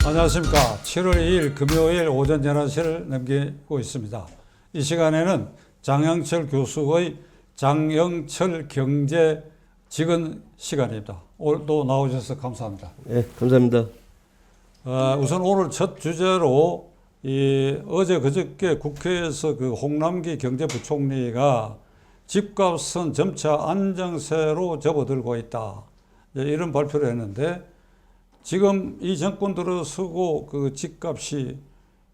안녕하십니까. 7월 2일 금요일 오전 11시를 넘기고 있습니다. 이 시간에는 장영철 교수의 장영철 경제직언 시간입니다. 오늘도 나오셔서 감사합니다. 네, 감사합니다. 우선 오늘 첫 주제로 어제 그저께 국회에서 그 홍남기 경제부총리가 집값은 점차 안정세로 접어들고 있다. 이런 발표를 했는데 지금 이 정권 들어서고 그 집값이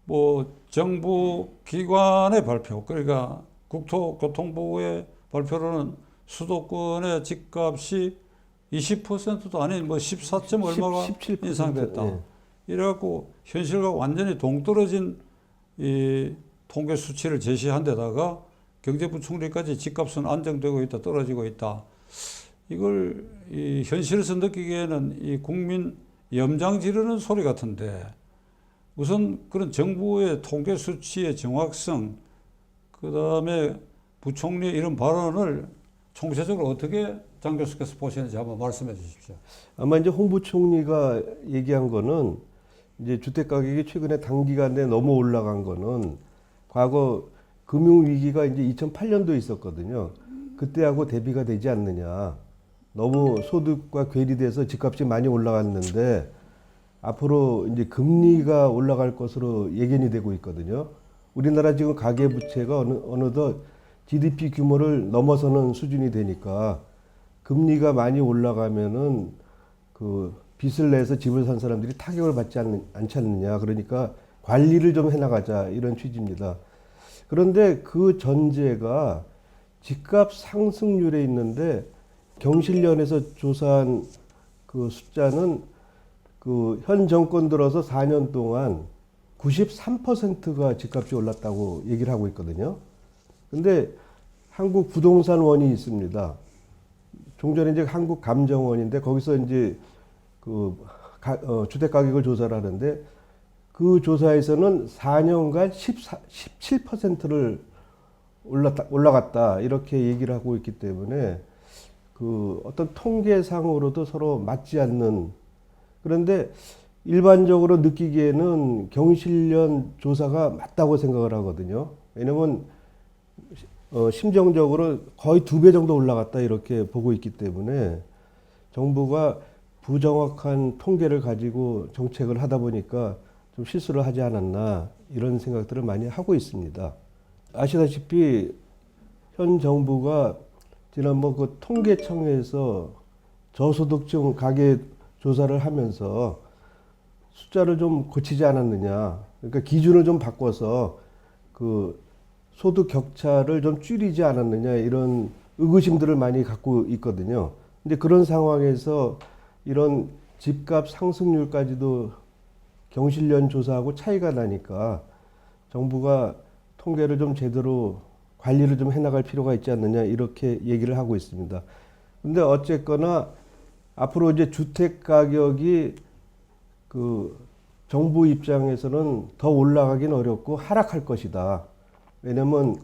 뭐 정부 기관의 발표, 그러니까 국토교통부의 발표로는 수도권의 집값이 20%도 아닌 뭐 14. 얼마가 17%, 인상됐다. 예. 이래갖고 현실과 완전히 동떨어진 이 통계 수치를 제시한 데다가 경제부총리까지 집값은 안정되고 있다, 떨어지고 있다. 이걸 이 현실에서 느끼기에는 이 국민 염장 지르는 소리 같은데, 우선 그런 정부의 통계 수치의 정확성, 그 다음에 부총리의 이런 발언을 총체적으로 어떻게 장 교수께서 보시는지 한번 말씀해 주십시오. 아마 이제 홍 부총리가 얘기한 거는 이제 주택 가격이 최근에 단기간 내에 너무 올라간 거는 과거 금융 위기가 이제 2008년도에 있었거든요. 그때하고 대비가 되지 않느냐. 너무 소득과 괴리돼서 집값이 많이 올라갔는데 앞으로 이제 금리가 올라갈 것으로 예견이 되고 있거든요. 우리나라 지금 가계 부채가 어느덧 GDP 규모를 넘어서는 수준이 되니까 금리가 많이 올라가면은 그 빚을 내서 집을 산 사람들이 타격을 받지 않지 않느냐. 그러니까 관리를 좀 해나가자 이런 취지입니다. 그런데 그 전제가 집값 상승률에 있는데 경실련에서 조사한 그 숫자는 그 현 정권 들어서 4년 동안 93%가 집값이 올랐다고 얘기를 하고 있거든요. 근데 한국 부동산원이 있습니다. 종전에 이제 한국 감정원인데 거기서 이제 그 주택 가격을 조사를 하는데 그 조사에서는 4년간 17%를 올라갔다 이렇게 얘기를 하고 있기 때문에 그 어떤 통계상으로도 서로 맞지 않는, 그런데 일반적으로 느끼기에는 경실련 조사가 맞다고 생각을 하거든요. 왜냐면 심정적으로 거의 2배 정도 올라갔다 이렇게 보고 있기 때문에 정부가 부정확한 통계를 가지고 정책을 하다 보니까 좀 실수를 하지 않았나 이런 생각들을 많이 하고 있습니다. 아시다시피 현 정부가 지난번 그 통계청에서 저소득층 가계 조사를 하면서 숫자를 좀 고치지 않았느냐. 그러니까 기준을 좀 바꿔서 그 소득 격차를 좀 줄이지 않았느냐 이런 의구심들을 많이 갖고 있거든요. 근데 그런 상황에서 이런 집값 상승률까지도 경실련 조사하고 차이가 나니까 정부가 통계를 좀 제대로 관리를 좀 해나갈 필요가 있지 않느냐 이렇게 얘기를 하고 있습니다. 근데 어쨌거나 앞으로 이제 주택 가격이 그 정부 입장에서는 더 올라가긴 어렵고 하락할 것이다. 왜냐면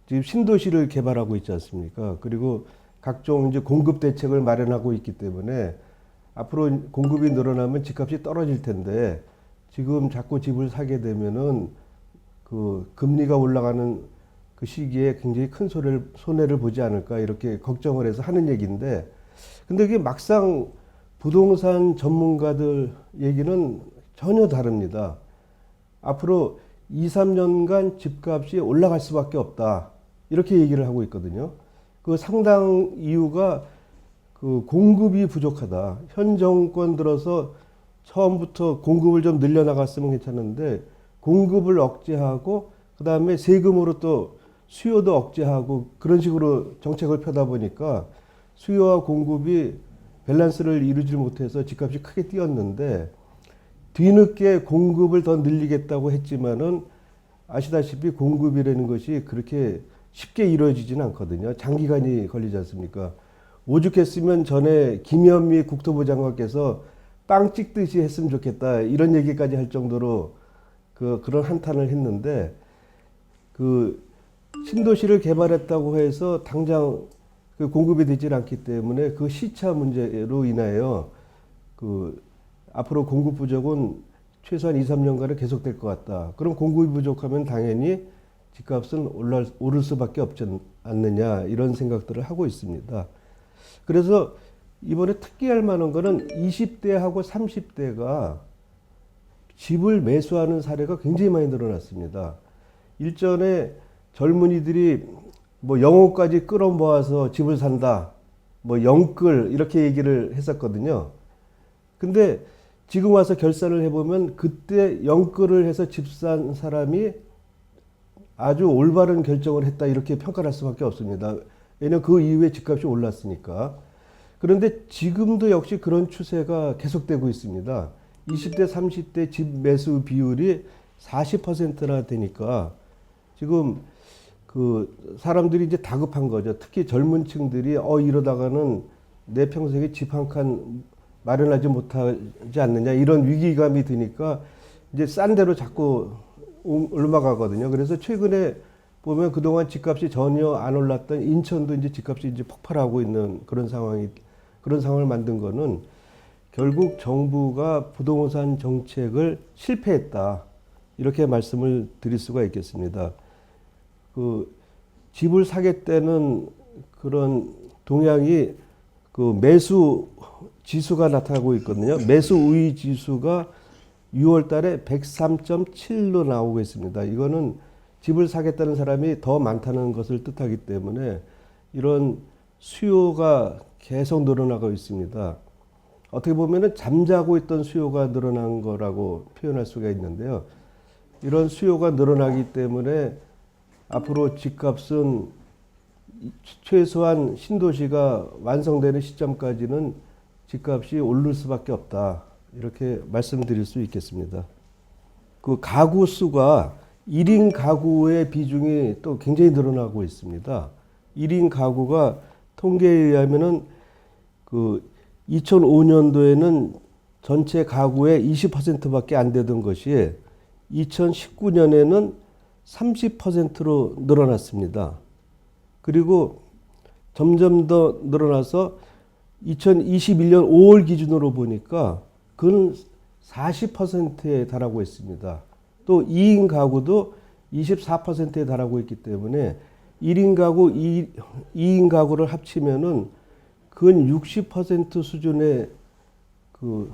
지금 신도시를 개발하고 있지 않습니까? 그리고 각종 이제 공급 대책을 마련하고 있기 때문에 앞으로 공급이 늘어나면 집값이 떨어질 텐데 지금 자꾸 집을 사게 되면은 그 금리가 올라가는 그 시기에 굉장히 큰 손해를 보지 않을까 이렇게 걱정을 해서 하는 얘기인데, 근데 이게 막상 부동산 전문가들 얘기는 전혀 다릅니다. 앞으로 2, 3년간 집값이 올라갈 수밖에 없다 이렇게 얘기를 하고 있거든요. 그 상당 이유가 그 공급이 부족하다. 현 정권 들어서 처음부터 공급을 좀 늘려나갔으면 괜찮은데 공급을 억제하고 그 다음에 세금으로 또 수요도 억제하고 그런 식으로 정책을 펴다 보니까 수요와 공급이 밸런스를 이루지 못해서 집값이 크게 뛰었는데, 뒤늦게 공급을 더 늘리겠다고 했지만은 아시다시피 공급이라는 것이 그렇게 쉽게 이루어지지는 않거든요. 장기간이 걸리지 않습니까? 오죽했으면 전에 김현미 국토부 장관께서 빵 찍듯이 했으면 좋겠다 이런 얘기까지 할 정도로 그런 한탄을 했는데, 그 신도시를 개발했다고 해서 당장 그 공급이 되질 않기 때문에 그 시차 문제로 인하여 그 앞으로 공급 부족은 최소한 2, 3년간은 계속될 것 같다. 그럼 공급이 부족하면 당연히 집값은 오를 수밖에 없지 않느냐 이런 생각들을 하고 있습니다. 그래서 이번에 특기할 만한 거는 20대하고 30대가 집을 매수하는 사례가 굉장히 많이 늘어났습니다. 일전에 젊은이들이 뭐 영혼까지 끌어모아서 집을 산다, 뭐 영끌 이렇게 얘기를 했었거든요. 근데 지금 와서 결산을 해보면 그때 영끌을 해서 집 산 사람이 아주 올바른 결정을 했다 이렇게 평가를 할 수밖에 없습니다. 왜냐하면 그 이후에 집값이 올랐으니까. 그런데 지금도 역시 그런 추세가 계속되고 있습니다. 20대, 30대 집 매수 비율이 40%나 되니까 지금 그 사람들이 이제 다급한 거죠. 특히 젊은 층들이 이러다가는 내 평생에 집 한 칸 마련하지 못하지 않느냐 이런 위기감이 드니까 이제 싼 데로 자꾸 올라가거든요. 그래서 최근에 보면 그동안 집값이 전혀 안 올랐던 인천도 이제 집값이 이제 폭발하고 있는 그런 상황을 만든 거는 결국 정부가 부동산 정책을 실패했다. 이렇게 말씀을 드릴 수가 있겠습니다. 그 집을 사겠다는 그런 동향이 그 매수 지수가 나타나고 있거든요. 매수 우위 지수가 6월 달에 103.7로 나오고 있습니다. 이거는 집을 사겠다는 사람이 더 많다는 것을 뜻하기 때문에 이런 수요가 계속 늘어나고 있습니다. 어떻게 보면은 잠자고 있던 수요가 늘어난 거라고 표현할 수가 있는데요. 이런 수요가 늘어나기 때문에 앞으로 집값은 최소한 신도시가 완성되는 시점까지는 집값이 오를 수밖에 없다. 이렇게 말씀드릴 수 있겠습니다. 그 가구 수가 1인 가구의 비중이 또 굉장히 늘어나고 있습니다. 1인 가구가 통계에 의하면은 그 2005년도에는 전체 가구의 20%밖에 안 되던 것이 2019년에는 30%로 늘어났습니다. 그리고 점점 더 늘어나서 2021년 5월 기준으로 보니까 그건 40%에 달하고 있습니다. 또 2인 가구도 24%에 달하고 있기 때문에 1인 가구, 2인 가구를 합치면은 그건 60% 수준의 그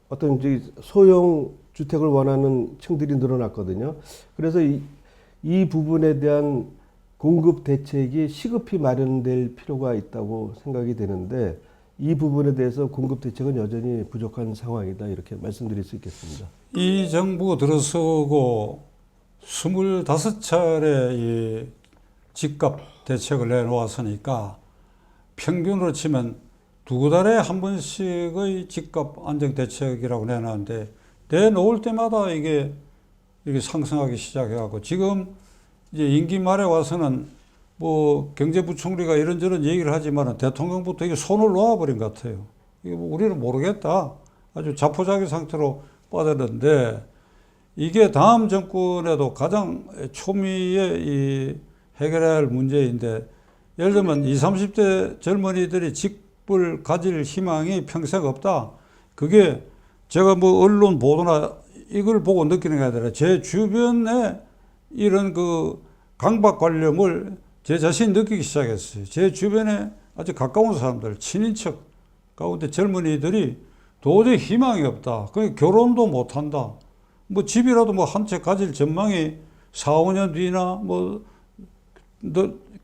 어떤 소형 주택을 원하는 층들이 늘어났거든요. 그래서 이 부분에 대한 공급 대책이 시급히 마련될 필요가 있다고 생각이 되는데 이 부분에 대해서 공급 대책은 여전히 부족한 상황이다 이렇게 말씀드릴 수 있겠습니다. 이 정부 들어서고 25차례 이 집값 대책을 내놓았으니까 평균으로 치면 2달에 한 번씩의 집값 안정 대책이라고 내놨는데 내놓을 때마다 이게 상승하기 시작해갖고 지금 이제 임기 말에 와서는 뭐 경제부총리가 이런저런 얘기를 하지만 대통령부터 이게 손을 놓아버린 것 같아요. 이게 뭐 우리는 모르겠다. 아주 자포자기 상태로 빠졌는데 이게 다음 정권에도 가장 초미의 이 해결해야 할 문제인데 예를 들면 20, 30대 젊은이들이 집을 가질 희망이 평생 없다. 그게 제가 뭐 언론 보도나 이걸 보고 느끼는 게 아니라 제 주변에 이런 그 강박관념을 제 자신이 느끼기 시작했어요. 제 주변에 아주 가까운 사람들, 친인척 가운데 젊은이들이 도저히 희망이 없다. 그러니까 결혼도 못한다. 뭐 집이라도 뭐 한 채 가질 전망이 4, 5년 뒤나 뭐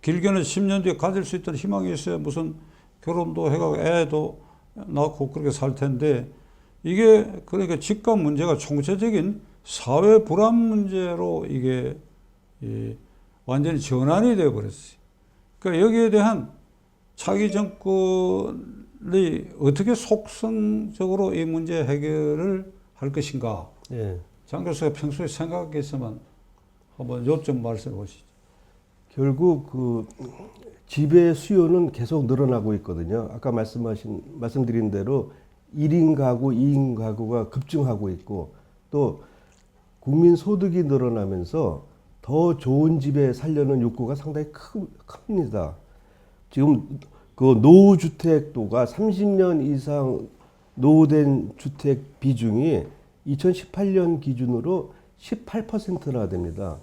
길게는 10년 뒤에 가질 수 있다는 희망이 있어야 무슨 결혼도 해가고 애도 낳고 그렇게 살 텐데 이게 그러니까 집값 문제가 총체적인 사회 불안 문제로 이게 완전히 전환이 되어 버렸어요. 그러니까 여기에 대한 차기 정권이 어떻게 속성적으로 이 문제 해결을 할 것인가. 예. 장 교수가 평소에 생각했으면 한번 요점 말씀해 보시죠. 결국 그 집의 수요는 계속 늘어나고 있거든요. 아까 말씀드린 대로 1인 가구, 2인 가구가 급증하고 있고 또 국민 소득이 늘어나면서 더 좋은 집에 살려는 욕구가 상당히 큽니다. 지금 그 노후주택도가 30년 이상 노후된 주택 비중이 2018년 기준으로 18%나 됩니다.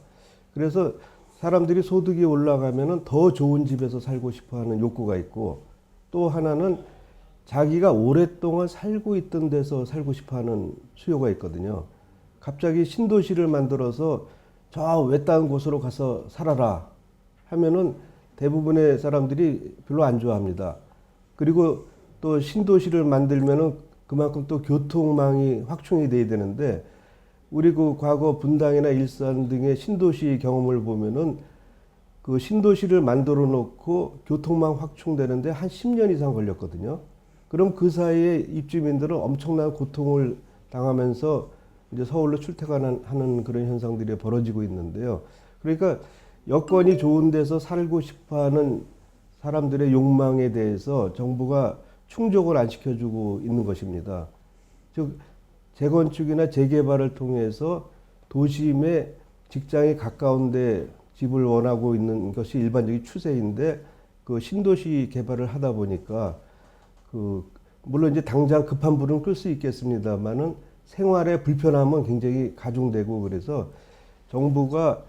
그래서 사람들이 소득이 올라가면은 더 좋은 집에서 살고 싶어 하는 욕구가 있고, 또 하나는 자기가 오랫동안 살고 있던 데서 살고 싶어 하는 수요가 있거든요. 갑자기 신도시를 만들어서 저 외딴 곳으로 가서 살아라 하면은 대부분의 사람들이 별로 안 좋아합니다. 그리고 또 신도시를 만들면은 그만큼 또 교통망이 확충이 돼야 되는데, 우리 그 과거 분당이나 일산 등의 신도시 경험을 보면은 그 신도시를 만들어 놓고 교통망 확충되는데 한 10년 이상 걸렸거든요. 그럼 그 사이에 입주민들은 엄청난 고통을 당하면서 이제 서울로 출퇴근하는 그런 현상들이 벌어지고 있는데요. 그러니까 여건이 좋은 데서 살고 싶어 하는 사람들의 욕망에 대해서 정부가 충족을 안 시켜주고 있는 것입니다. 즉, 재건축이나 재개발을 통해서 도심의 직장이 가까운데 집을 원하고 있는 것이 일반적인 추세인데, 그 신도시 개발을 하다 보니까 물론 이제 당장 급한 불은 끌 수 있겠습니다만은 생활의 불편함은 굉장히 가중되고, 그래서 정부가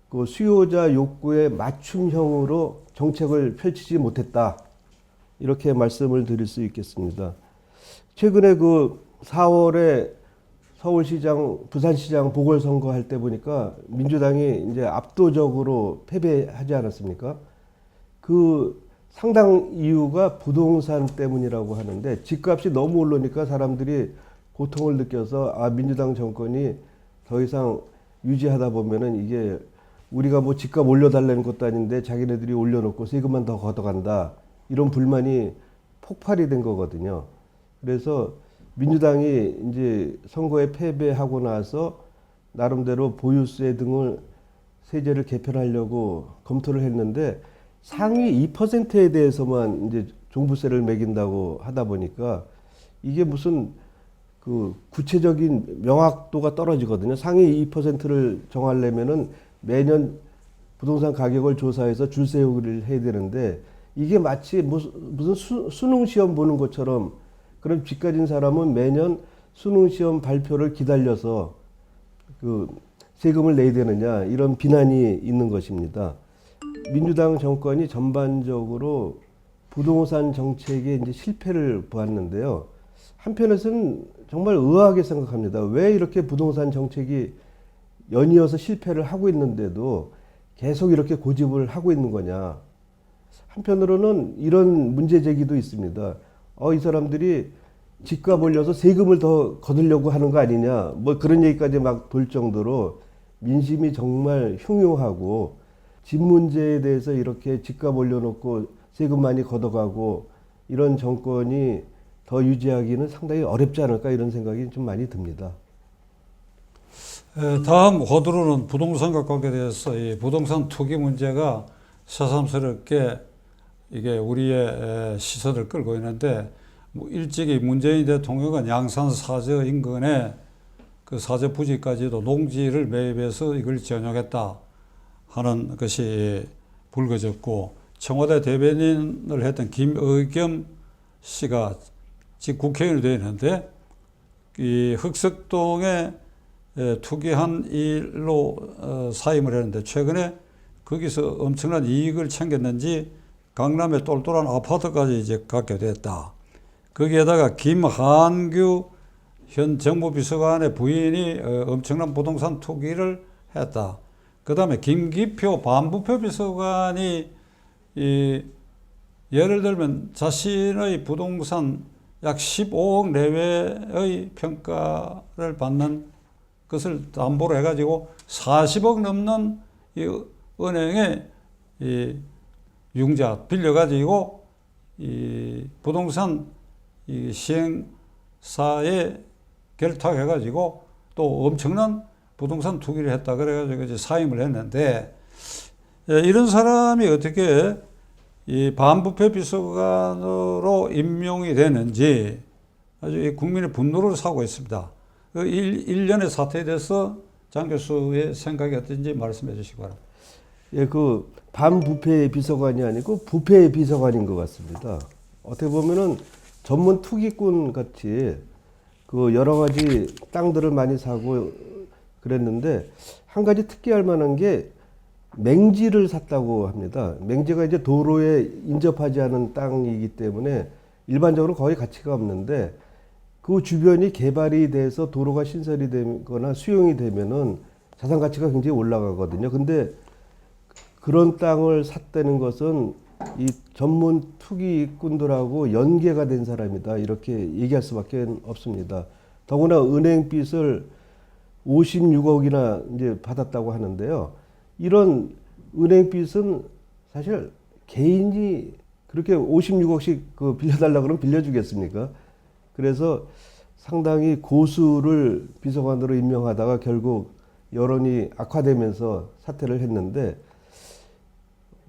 그 수요자 욕구에 맞춤형으로 정책을 펼치지 못했다, 이렇게 말씀을 드릴 수 있겠습니다. 최근에 그 4월에 서울시장, 부산시장 보궐선거 할 때 보니까 민주당이 이제 압도적으로 패배하지 않았습니까? 그 상당 이유가 부동산 때문이라고 하는데, 집값이 너무 오르니까 사람들이 고통을 느껴서 민주당 정권이 더 이상 유지하다 보면은 이게 우리가 뭐 집값 올려달라는 것도 아닌데 자기네들이 올려놓고 세금만 더 걷어간다, 이런 불만이 폭발이 된 거거든요. 그래서 민주당이 이제 선거에 패배하고 나서 나름대로 보유세 등을 세제를 개편하려고 검토를 했는데, 상위 2%에 대해서만 이제 종부세를 매긴다고 하다 보니까 이게 무슨 그 구체적인 명확도가 떨어지거든요. 상위 2%를 정하려면은 매년 부동산 가격을 조사해서 줄 세우기를 해야 되는데, 이게 마치 무슨 수능 시험 보는 것처럼, 그럼 집 가진 사람은 매년 수능 시험 발표를 기다려서 그 세금을 내야 되느냐, 이런 비난이 있는 것입니다. 민주당 정권이 전반적으로 부동산 정책에 이제 실패를 보았는데요. 한편에서는 정말 의아하게 생각합니다. 왜 이렇게 부동산 정책이 연이어서 실패를 하고 있는데도 계속 이렇게 고집을 하고 있는 거냐. 한편으로는 이런 문제 제기도 있습니다. 이 사람들이 집값 올려서 세금을 더 거두려고 하는 거 아니냐, 뭐 그런 얘기까지 막 돌 정도로 민심이 정말 흉흉하고, 집 문제에 대해서 이렇게 집값 올려놓고 세금 많이 걷어가고 이런 정권이 더 유지하기는 상당히 어렵지 않을까, 이런 생각이 좀 많이 듭니다. 다음 호두로는 부동산과 관계돼서 이 부동산 투기 문제가 새삼스럽게 이게 우리의 시선을 끌고 있는데, 뭐 일찍이 문재인 대통령은 양산 사저 인근에 그 사저 부지까지도 농지를 매입해서 이걸 전용했다 하는 것이 불거졌고, 청와대 대변인을 했던 김의겸 씨가 지금 국회의원이 되어 있는데, 이 흑석동에 투기한 일로 사임을 했는데, 최근에 거기서 엄청난 이익을 챙겼는지 강남에 똘똘한 아파트까지 이제 갖게 됐다. 거기에다가 김한규 현 정무비서관의 부인이 엄청난 부동산 투기를 했다. 그 다음에 김기표 반부패 비서관이 예를 들면 자신의 부동산 약 15억 내외의 평가를 받는 것을 담보로 해가지고 40억 넘는 이 은행에 이 융자 빌려가지고 이 부동산 이 시행사에 결탁해가지고 또 엄청난 부동산 투기를 했다. 그래가지고 이제 사임을 했는데, 이런 사람이 어떻게 이 반부패 비서관으로 임명이 되는지 아주 국민의 분노를 사고 있습니다. 그 일련의 사태에 대해서 장 교수의 생각이 어떤지 말씀해 주시기 바랍니다. 예, 그 반부패 비서관이 아니고 부패 비서관인 것 같습니다. 어떻게 보면은 전문 투기꾼 같이 그 여러 가지 땅들을 많이 사고 그랬는데 한 가지 특이할 만한 게 맹지를 샀다고 합니다. 맹지가 이제 도로에 인접하지 않은 땅이기 때문에 일반적으로 거의 가치가 없는데 그 주변이 개발이 돼서 도로가 신설이 되거나 수용이 되면은 자산 가치가 굉장히 올라가거든요. 근데 그런 땅을 샀다는 것은 이 전문 투기꾼들하고 연계가 된 사람이다. 이렇게 얘기할 수밖에 없습니다. 더구나 은행 빚을 56억이나 이제 받았다고 하는데요. 이런 은행 빚은 사실 개인이 그렇게 56억씩 그 빌려달라 그러면 빌려주겠습니까? 그래서 상당히 고수를 비서관으로 임명하다가 결국 여론이 악화되면서 사퇴를 했는데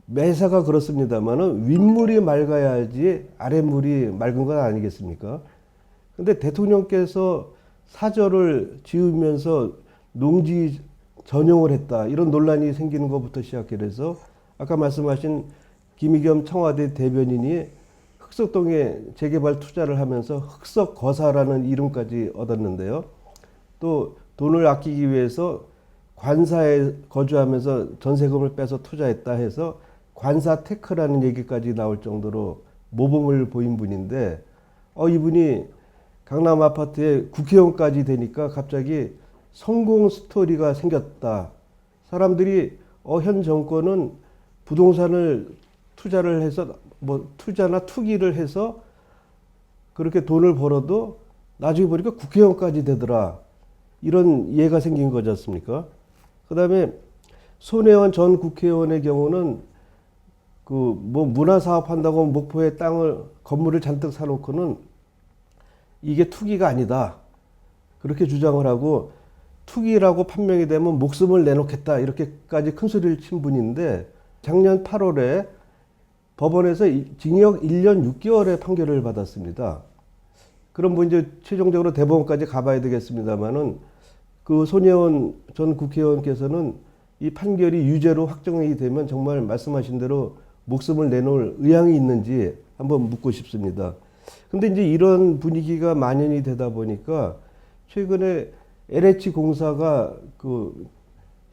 매사가 그렇습니다만은 윗물이 맑아야지 아랫물이 맑은 건 아니겠습니까? 근데 대통령께서 사절을 지으면서 농지 전용을 했다. 이런 논란이 생기는 것부터 시작해서 아까 말씀하신 김의겸 청와대 대변인이 흑석동에 재개발 투자를 하면서 흑석거사라는 이름까지 얻었는데요. 또 돈을 아끼기 위해서 관사에 거주하면서 전세금을 빼서 투자했다 해서 관사테크라는 얘기까지 나올 정도로 모범을 보인 분인데 이분이 강남 아파트에 국회의원까지 되니까 갑자기 성공 스토리가 생겼다. 사람들이 현 정권은 부동산을 투자를 해서 뭐 투자나 투기를 해서 그렇게 돈을 벌어도 나중에 보니까 국회의원까지 되더라. 이런 이해가 생긴 거지 않습니까? 그 다음에 손혜원 전 국회의원의 경우는 그 뭐 문화사업 한다고 목포에 건물을 잔뜩 사놓고는 이게 투기가 아니다. 그렇게 주장을 하고 투기라고 판명이 되면 목숨을 내놓겠다. 이렇게까지 큰 소리를 친 분인데 작년 8월에 법원에서 징역 1년 6개월의 판결을 받았습니다. 그럼 뭐 이제 최종적으로 대법원까지 가봐야 되겠습니다만은 그 손혜원 전 국회의원께서는 이 판결이 유죄로 확정이 되면 정말 말씀하신 대로 목숨을 내놓을 의향이 있는지 한번 묻고 싶습니다. 근데 이제 이런 분위기가 만연이 되다 보니까 최근에 LH 공사가 그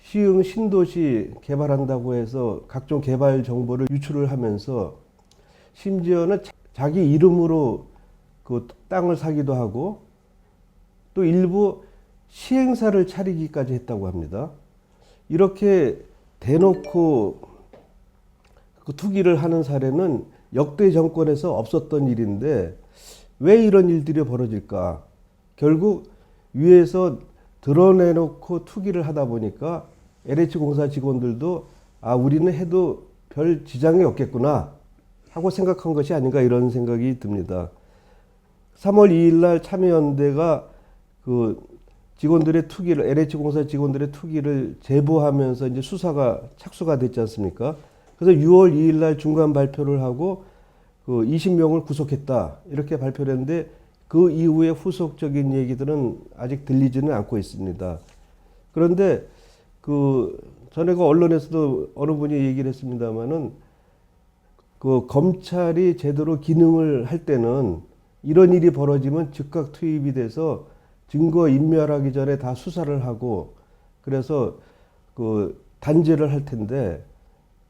시흥 신도시 개발한다고 해서 각종 개발 정보를 유출을 하면서 심지어는 자기 이름으로 그 땅을 사기도 하고 또 일부 시행사를 차리기까지 했다고 합니다. 이렇게 대놓고 그 투기를 하는 사례는 역대 정권에서 없었던 일인데 왜 이런 일들이 벌어질까? 결국 위에서 드러내놓고 투기를 하다 보니까 LH공사 직원들도 우리는 해도 별 지장이 없겠구나 하고 생각한 것이 아닌가 이런 생각이 듭니다. 3월 2일 날 참여연대가 그 직원들의 투기를 LH공사 직원들의 투기를 제보하면서 이제 수사가 착수가 됐지 않습니까? 그래서 6월 2일 날 중간 발표를 하고 그 20명을 구속했다 이렇게 발표를 했는데 그 이후에 후속적인 얘기들은 아직 들리지는 않고 있습니다. 그런데 그 전에 그 언론에서도 어느 분이 얘기를 했습니다마는 그 검찰이 제대로 기능을 할 때는 이런 일이 벌어지면 즉각 투입이 돼서 증거 인멸하기 전에 다 수사를 하고 그래서 그 단죄를 할 텐데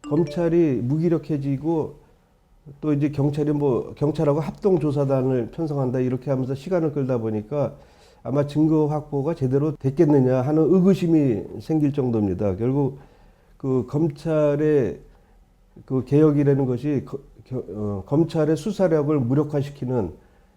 검찰이 무기력해지고 또 이제 경찰하고 합동조사단을 편성한다 이렇게 하면서 시간을 끌다 보니까 아마 증거 확보가 제대로 됐겠느냐 하는 의구심이 생길 정도입니다. 결국 그 검찰의 그 개혁이라는 것이 검찰의 수사력을 무력화시키는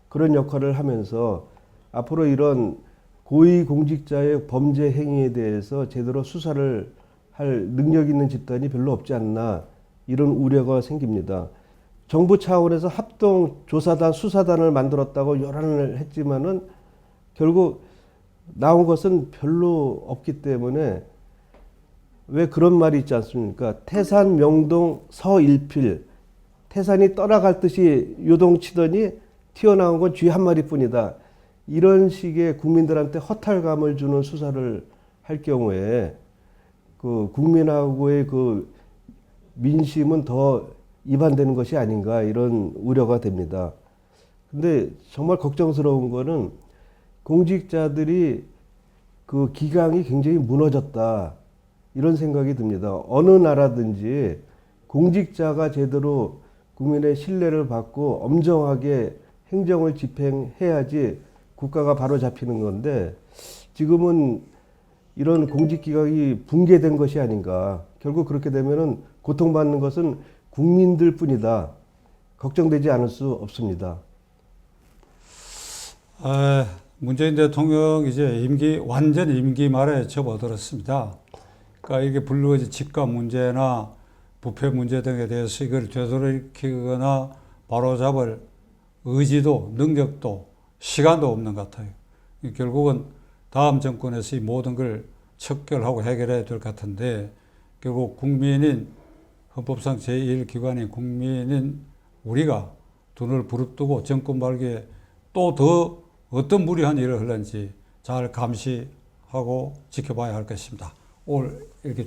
그런 역할을 하면서 앞으로 이런 고위공직자의 범죄 행위에 대해서 제대로 수사를 할 능력 있는 집단이 별로 없지 않나 이런 우려가 생깁니다. 정부 차원에서 합동조사단, 수사단을 만들었다고 요란을 했지만은 결국 나온 것은 별로 없기 때문에 왜 그런 말이 있지 않습니까? 태산 명동 서일필. 태산이 떠나갈 듯이 요동치더니 튀어나온 건 쥐 한 마리뿐이다. 이런 식의 국민들한테 허탈감을 주는 수사를 할 경우에 그 국민하고의 그 민심은 더 이반되는 것이 아닌가 이런 우려가 됩니다. 근데 정말 걱정스러운 거는 공직자들이 그 기강이 굉장히 무너졌다. 이런 생각이 듭니다. 어느 나라든지 공직자가 제대로 국민의 신뢰를 받고 엄정하게 행정을 집행해야지 국가가 바로 잡히는 건데 지금은 이런 공직기강이 붕괴된 것이 아닌가. 결국 그렇게 되면은 고통받는 것은 국민들 뿐이다. 걱정되지 않을 수 없습니다. 문재인 대통령 이제 완전 임기 말에 접어들었습니다. 그러니까 이게 불거진 집값 문제나 부패 문제 등에 대해서 이걸 되돌이키거나 바로잡을 의지도 능력도 시간도 없는 것 같아요. 결국은 다음 정권에서 이 모든 걸 척결하고 해결해야 될 것 같은데 결국 국민인 헌법상 제1기관인 국민인 우리가 눈을 부릅뜨고 정권 말기에 또 더 어떤 무리한 일을 흘는지 잘 감시하고 지켜봐야 할 것입니다. 오늘 이렇게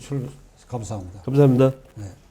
감사합니다. 감사합니다. 네.